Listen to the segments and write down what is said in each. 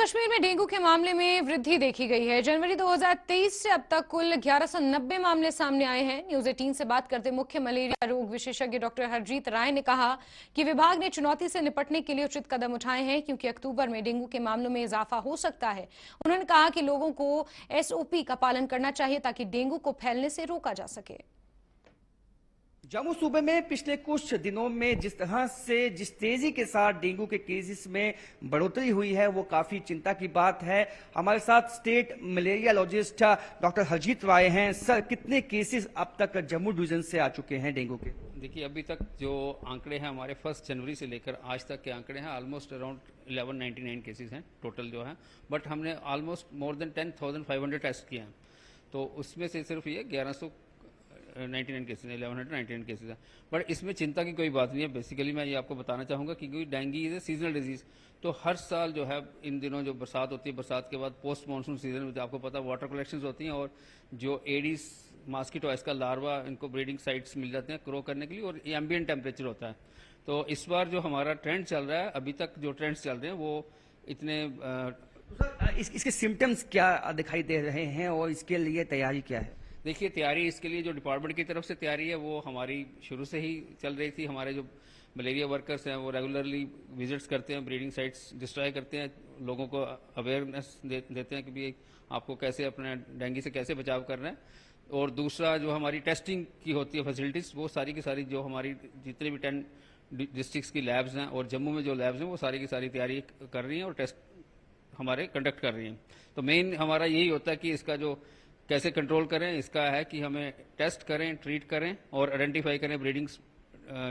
कश्मीर में डेंगू के मामले में वृद्धि देखी गई है। जनवरी 2023 से अब तक कुल 1190 मामले सामने आए हैं। न्यूज 18 से बात करते मुख्य मलेरिया रोग विशेषज्ञ डॉक्टर हरजीत राय ने कहा कि विभाग ने चुनौती से निपटने के लिए उचित कदम उठाए हैं, क्योंकि अक्टूबर में डेंगू के मामलों में इजाफा हो सकता है। उन्होंने कहा कि लोगों को SOP का पालन करना चाहिए ताकि डेंगू को फैलने से रोका जा सके। जम्मू सूबे में पिछले कुछ दिनों में जिस तेजी के साथ डेंगू के केसेस में बढ़ोतरी हुई है वो काफी चिंता की बात है। हमारे साथ स्टेट मलेरियालॉजिस्ट डॉक्टर हरजीत राय हैं। सर, कितने केसेस अब तक जम्मू डिवीजन से आ चुके हैं डेंगू के? देखिए, अभी तक जो आंकड़े हैं हमारे 1 जनवरी से लेकर आज तक के आंकड़े हैं, ऑलमोस्ट अराउंड 1199 केसेस हैं टोटल जो है। बट हमने ऑलमोस्ट मोर देन 10,500 टेस्ट किए हैं, तो उसमें से सिर्फ ये 1199 केसेस हैं, 1199 केसेस हैं। बट इसमें चिंता की कोई बात नहीं है। बेसिकली मैं ये आपको बताना चाहूँगा कि क्योंकि dengue is a seasonal disease, तो हर साल जो है इन दिनों जो बरसात होती है, बरसात के बाद पोस्ट मानसून सीजन में आपको पता है वाटर कलेक्शंस होती हैं, और जो एडीज मॉस्किटो इसका लार्वा इनको ब्रीडिंग साइट्स मिल जाते हैं ग्रो करने के लिए, और एम्बिएंट टेम्परेचर होता है। तो इस बार जो हमारा ट्रेंड चल रहा है, अभी तक जो ट्रेंड्स चल रहे हैं वो इतने इसके सिम्टम्स क्या दिखाई दे रहे हैं और इसके लिए तैयारी क्या है? देखिए, तैयारी इसके लिए जो डिपार्टमेंट की तरफ से तैयारी है वो हमारी शुरू से ही चल रही थी। हमारे जो मलेरिया वर्कर्स हैं वो रेगुलरली विजिट्स करते हैं, ब्रीडिंग साइट्स डिस्ट्रॉय करते हैं, लोगों को अवेयरनेस देते हैं कि भाई आपको कैसे अपने डेंगू से कैसे बचाव करना है। और दूसरा जो हमारी टेस्टिंग की होती है फैसिलिटीज़, वो सारी की सारी जो हमारी जितने भी 10 डिस्ट्रिक्ट्स की लैब्स हैं और जम्मू में जो लैब्स हैं वो सारी की सारी तैयारी कर रही हैं और टेस्ट हमारे कंडक्ट कर रही हैं। तो मेन हमारा यही होता है कि इसका जो कैसे कंट्रोल करें, इसका है कि हमें टेस्ट करें, ट्रीट करें और आइडेंटिफाई करें ब्रीडिंग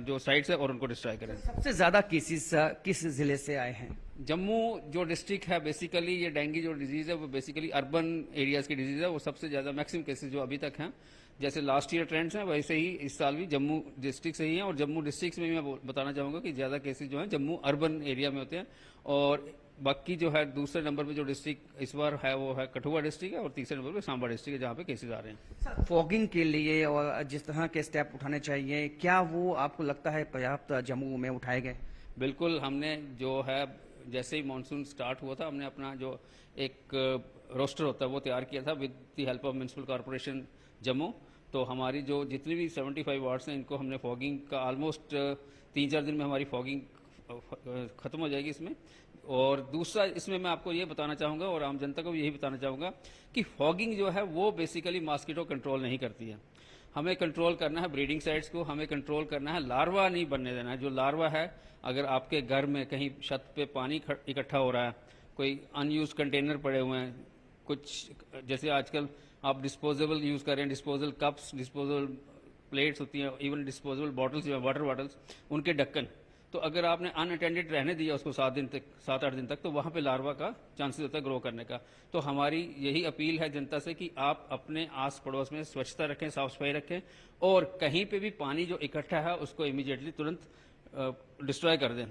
जो साइट्स है और उनको डिस्ट्रॉय करें। सबसे ज्यादा केसेस किस जिले से आए हैं? जम्मू जो डिस्ट्रिक्ट है, बेसिकली ये डेंगू जो डिजीज है वो बेसिकली अर्बन एरियाज की डिजीज है, वो सबसे ज्यादा मैक्सिमम केसेस जो अभी तक हैं, जैसे लास्ट ईयर ट्रेंड्स हैं वैसे ही इस साल भी जम्मू डिस्ट्रिक्ट से ही हैं। और जम्मू डिस्ट्रिक्ट में मैं बताना चाहूंगा कि ज्यादा केसेस जो हैं जम्मू अर्बन एरिया में होते हैं, और बाकी जो है दूसरे नंबर पे जो डिस्ट्रिक्ट इस बार है वो है कठुआ डिस्ट्रिक्ट है, और तीसरे नंबर पे सांबा डिस्ट्रिक्ट है जहाँ पे केसेस आ रहे हैं। फॉगिंग के लिए और जिस तरह के स्टेप उठाने चाहिए, क्या वो आपको लगता है पर्याप्त जम्मू में उठाए गए? बिल्कुल, हमने जो है जैसे ही मानसून स्टार्ट हुआ था, हमने अपना जो एक रोस्टर होता है वो तैयार किया था with the help of municipal corporation Jammu. तो हमारी जो जितनी भी 75 वार्ड्स हैं इनको हमने फॉगिंग का ऑलमोस्ट 3-4 दिन में हमारी फॉगिंग खत्म हो जाएगी इसमें। और दूसरा इसमें मैं आपको ये बताना चाहूँगा और आम जनता को भी यही बताना चाहूँगा कि फॉगिंग जो है वो बेसिकली मॉस्किटो कंट्रोल नहीं करती है। हमें कंट्रोल करना है ब्रीडिंग साइट्स को, हमें कंट्रोल करना है, लार्वा नहीं बनने देना है। जो लार्वा है, अगर आपके घर में कहीं छत पे पानी इकट्ठा हो रहा है, कोई अनयूज कंटेनर पड़े हुए हैं, कुछ जैसे आजकल आप डिस्पोजेबल यूज कर रहे हैं, डिस्पोजल कप्स, डिस्पोजल प्लेट्स होती हैं, इवन डिस्पोजेबल बॉटल्स जो है वाटर बॉटल्स, उनके ढक्कन, तो अगर आपने अनअटेंडेड रहने दिया उसको 7-8 दिन तक, तो वहां पे लार्वा का चांसेस होता है ग्रो करने का। तो हमारी यही अपील है जनता से कि आप अपने आस पड़ोस में स्वच्छता रखें, साफ सफाई रखें, और कहीं पे भी पानी जो इकट्ठा है उसको इमीडिएटली तुरंत डिस्ट्रॉय कर दें।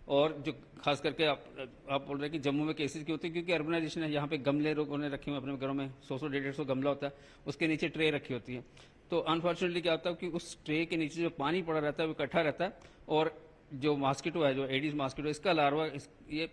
और जो खास करके आप बोल रहे हैं कि जम्मू में केसेस की होती है, क्योंकि अर्बनाइजेशन है, यहाँ पे गमले लोगों ने रखे हुए अपने घरों में, 100-150 गमला होता है, उसके नीचे ट्रे रखी होती है। तो अनफॉर्चुनेटली क्या होता है कि उस ट्रे के नीचे जो पानी पड़ा रहता है वो इकट्ठा रहता है, और जो मॉस्किटो है, जो एडिस मॉस्किटो, इसका लार्वा ये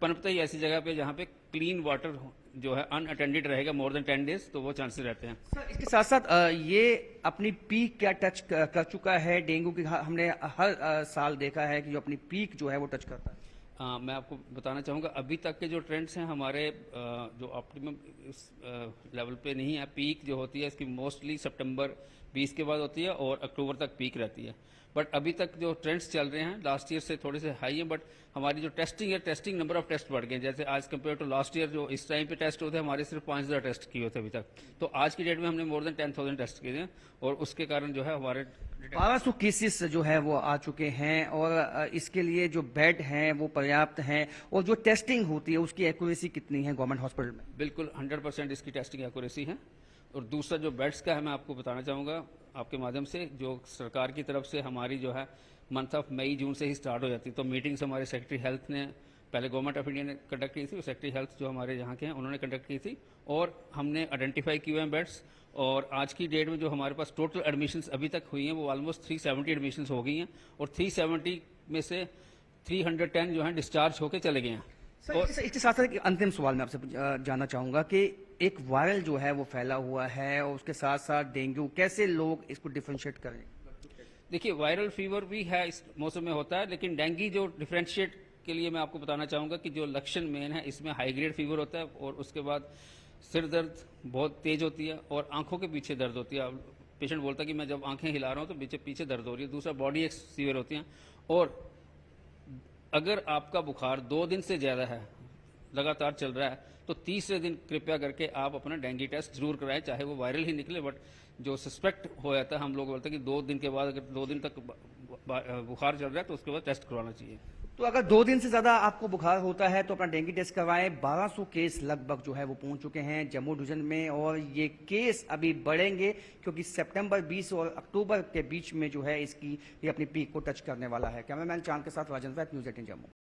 पनपता ही ऐसी जगह पे जहाँ पे क्लीन वाटर जो है अनअटेंडेड रहेगा मोर देन 10 डेज, तो वो चांसेस रहते हैं। सर, इसके साथ साथ ये अपनी पीक क्या टच कर चुका है डेंगू की? हमने हर साल देखा है कि जो अपनी पीक जो है वो टच करता है। मैं आपको बताना चाहूँगा अभी तक के जो ट्रेंड्स हैं हमारे जो ऑप्टिमम इस लेवल पे नहीं है। पीक जो होती है इसकी मोस्टली सितंबर 20 के बाद होती है और अक्टूबर तक पीक रहती है। बट अभी तक जो ट्रेंड्स चल रहे हैं लास्ट ईयर से थोड़े से हाई है, बट हमारी जो टेस्टिंग है, टेस्टिंग नंबर ऑफ टेस्ट बढ़ गए। जैसे आज कंपेयर टू लास्ट ईयर जो इस टाइम पे टेस्ट होते हैं हमारे सिर्फ 5,000 टेस्ट किए होते अभी तक, तो आज की डेट में हमने मोर देन 10,000 टेस्ट किए हैं, और उसके कारण जो है हमारे 1200 केसेस जो है वो आ चुके हैं, और इसके लिए जो बेड हैं वो पर्याप्त हैं, और जो टेस्टिंग होती है उसकी एक्यूरेसी कितनी है गवर्नमेंट हॉस्पिटल में? बिल्कुल 100% इसकी टेस्टिंग एक्यूरेसी है। और दूसरा जो बेड्स का है, मैं आपको बताना चाहूँगा आपके माध्यम से, जो सरकार की तरफ से हमारी जो है मंथ ऑफ मई जून से ही स्टार्ट हो जाती है। तो मीटिंग्स हमारे सेक्रेटरी हेल्थ ने, पहले गवर्नमेंट ऑफ इंडिया ने कंडक्ट की थी, और सेक्रेटरी हेल्थ जो हमारे यहाँ के हैं उन्होंने कंडक्ट की थी, और हमने आइडेंटिफाई किए हुए हैं बेड्स। और आज की डेट में जो हमारे पास टोटल एडमिशन्स अभी तक हुई हैं वो ऑलमोस्ट 370 एडमिशन्स हो गई हैं, और 370 में से 310 जो हैं डिस्चार्ज होकर चले गए हैं। सर, इसके साथ साथ एक अंतिम सवाल मैं आपसे जानना चाहूंगा कि एक वायरल जो है वो फैला हुआ है और उसके साथ साथ डेंगू, कैसे लोग इसको डिफरेंशिएट करें? देखिए, वायरल फीवर भी है, इस मौसम में होता है, लेकिन डेंगू जो डिफरेंशिएट के लिए मैं आपको बताना चाहूंगा कि जो लक्षण मेन है, इसमें हाई ग्रेड फीवर होता है और उसके बाद सिर दर्द बहुत तेज होती है और आंखों के पीछे दर्द होती है। पेशेंट बोलता है कि मैं जब आंखें हिला रहा हूं तो पीछे पीछे दर्द हो रही है। दूसरा, बॉडी एक सीवियर होती है। और अगर आपका बुखार 2 दिन से ज्यादा है, लगातार चल रहा है, तो तीसरे दिन कृपया करके आप अपना डेंगू टेस्ट जरूर कराएं, चाहे वो वायरल ही निकले। बट जो सस्पेक्ट हो जाता है, हम लोग बोलते हैं कि 2 दिन के बाद, अगर 2 दिन तक बुखार चल रहा है तो उसके बाद टेस्ट करवाना चाहिए। तो अगर 2 दिन से ज्यादा आपको बुखार होता है तो अपना डेंगू टेस्ट करवाएं। 1200 केस लगभग जो है वो पहुंच चुके हैं जम्मू डिवीजन में और ये केस अभी बढ़ेंगे क्योंकि सितंबर 20 और अक्टूबर के बीच में जो है इसकी ये अपनी पीक को टच करने वाला है। कैमरामैन चांद के साथ राजन वैद, न्यूज़ 18 जम्मू।